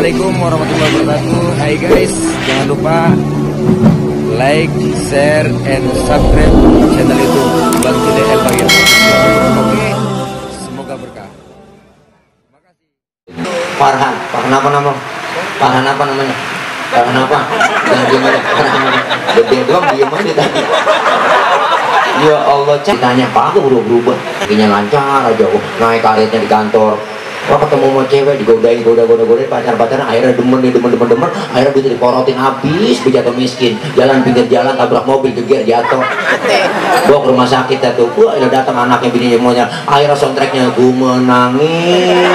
Assalamualaikum warahmatullahi wabarakatuh. Hai guys, jangan lupa like, share, and subscribe channel YouTube Bang Cide El Bagir. Oke, semoga berkah. Makasih. Farhan, Farhan apa nama? Farhan apa namanya? Farhan apa? Jangan diam aja. Gede doang diam aja tadi. Ya Allah, tanya Pak, aku udah berubah. Kakinya lancar aja, naik karetnya di kantor. Kalau ketemu sama cewek digodain, godain pacar-pacaran, akhirnya demen, akhirnya bisa diporotin habis, jatuh miskin, jalan pinggir jalan, tabrak mobil, geger jatuh, bawa ke rumah sakit tuh, gua udah datang anaknya bininya semuanya, akhirnya soundtracknya gua menangis,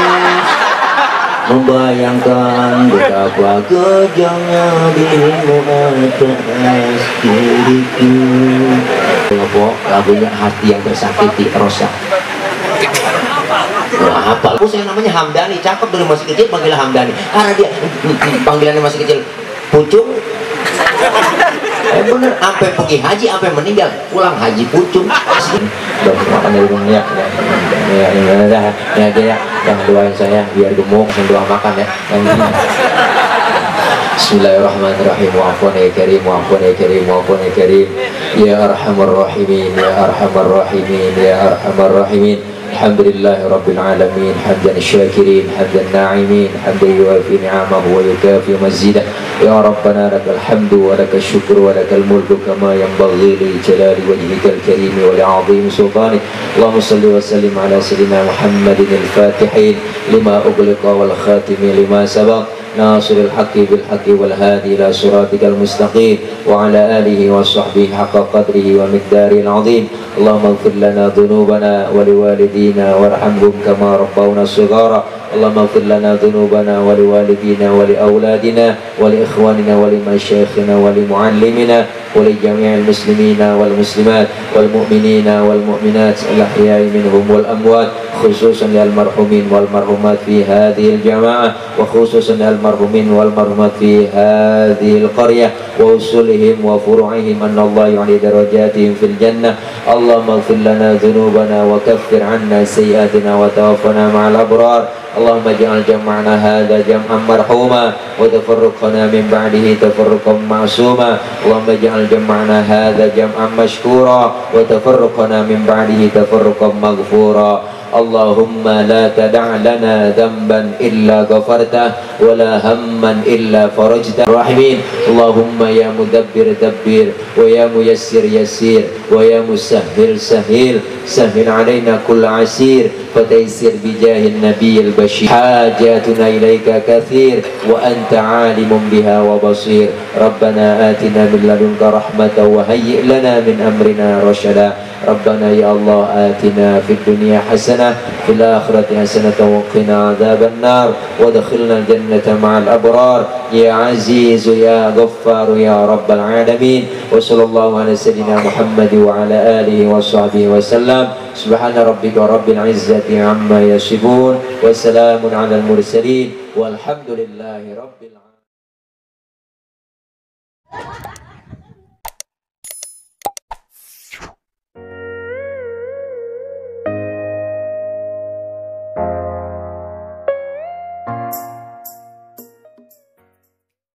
membayangkan betapa kejamnya dirimu atas diriku. Lagunya Hati Yang Tersakiti Rosa. Apa? Saya namanya Hamdani, cakep dari masih kecil panggil Hamdani. Karena dia panggilannya masih kecil, Pucung. Bener, sampai pergi haji, sampai meninggal, pulang haji Pucung. Udah makan dari rumahnya. Ya, yang doain saya biar gemuk, yang doa makan ya. Bismillahirrahmanirrahim. Wa'afwan ya karim, wa'afwan ya karim, wa'afwan ya karim. Ya arhamar rahimin, ya arhamar rahimin, ya arhamar rahimin. Alhamdulillahi Rabbil Alamin. Hamdan syakirin, hamdan na'imin, hamdan yuafi ni'amahu wa yukafi mazidah. Ya Rabbana lakal hamdu wa lakal syukru wa lakal mulku kama yanbaghi li jalali wajhikal karimi wa li'azimi sultanik. Allahumma salli wa sallim ala sayyidina Muhammadin al-fatihin lima ughliqa wal khatimi lima sabaq, ناصر الحق بالحق والهادي إلى صراطك المستقيم وعلى آله وصحبه حق قدره ومقداره العظيم. اللهم اغفر لنا ذنوبنا ولوالدينا وارحمهم كما ربونا صغارا. اللهم اغفر لنا ذنوبنا ولوالدينا ولأولادنا ولإخواننا ولمشايخنا ولمعلمنا ولجميع المسلمين والمسلمات والمؤمنين والمؤمنات الأحياء منهم والأموات، خصوصا للمرحومين والمرحومات في هذه الجماعة، وخصوصا للمرحومين والمرحومات في هذه القرية ووصولهم وفروعهم، أن الله يعلي درجاتهم في الجنة. اللهم اغفر لنا ذنوبنا وكفر عنا سيئاتنا وتوفنا مع الأبرار. اللهم اجعل جمعنا هذا جمعا مرحوما وتفرقنا من بعده تفرقا معصوما. اللهم اجعل جمعنا هذا جمعا مشكورا وتفرقنا من بعده تفرقا مغفورا. اللهم لا تدع لنا ذنبا إلا غفرته ولا هما إلا فرجته. الراحمين، اللهم يا مدبر دبر ويا ميسر يسير ويا مسهل سهيل، سهل علينا كل عسير فتيسر بجاه النبي البشير. حاجاتنا إليك كثير وأنت عالم بها وبصير. ربنا آتنا من لدنك رحمة وهيئ لنا من أمرنا رشدا. ربنا يا الله آتنا في الدنيا حسنة في الآخرة حسنة وقنا عذاب النار وادخلنا الجنة مع الأبرار يا عزيز يا غفار يا رب العالمين. وصلى الله على سيدنا محمد وعلى آله وصحبه وسلم. سبحان ربك رب العزة عما يصفون وسلام على المرسلين والحمد لله رب العالمين.